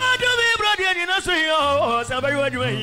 I do be brother in a somebody would do it.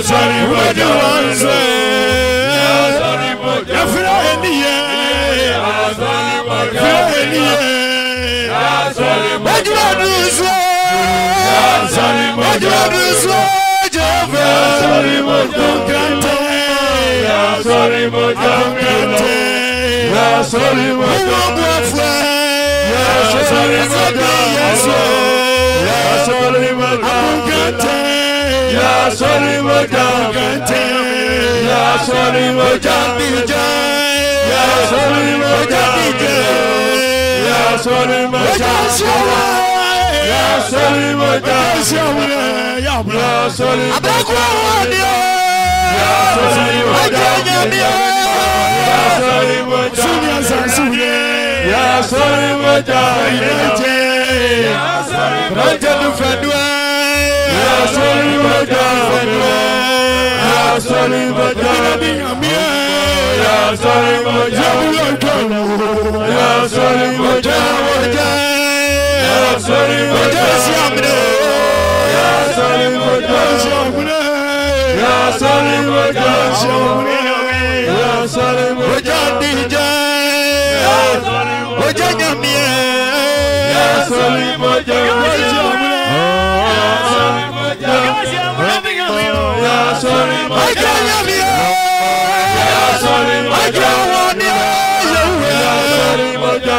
sorry moja wanse sorry moja afra eniye sorry moja eniye sorry moja duswa sorry moja duswa jove sorry moja kante sorry moja kante sorry moja afra sorry moja sorry moja kante sorry moja kante sorry moja dije sorry moja dije sorry moja shawa sorry moja shawa ya sorry abakwa dio sorry moja dio sorry moja sunya sansuye sorry moja ije sorry fedwa sorry moja sorry moja sorry moja sorry moja sorry moja siamne sorry moja siamne sorry moja siamne sorry moja dije moja nyamie sorry moja siamne sorry moja sorry moja nyamie sorry moja sorry moja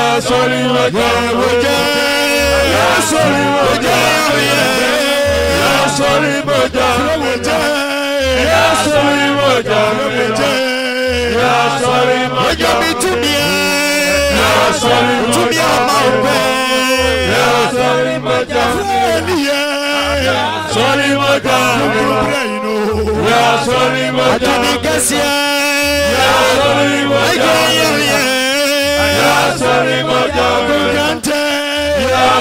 sorry moja sorry moja sorry moja sorry moja sorry moja sorry moja bitumia sorry bitumia mawe sorry moja sorry moja sorry moja nikasia sorry moja sorry moja kante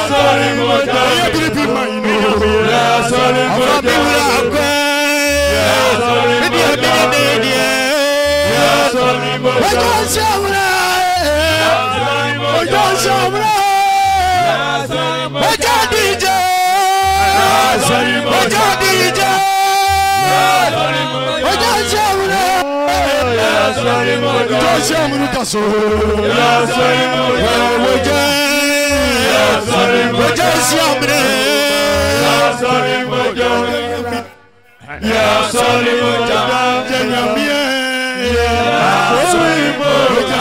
sorry moja bibi maino sorry moja sorry moja sorry moja shamra moja shamra moja dije moja dije moja shamra sorry moja shamra kaso sorry moja sorry moja shamra sorry moja sorry moja nyamie sorry moja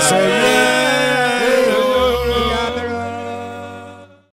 sorry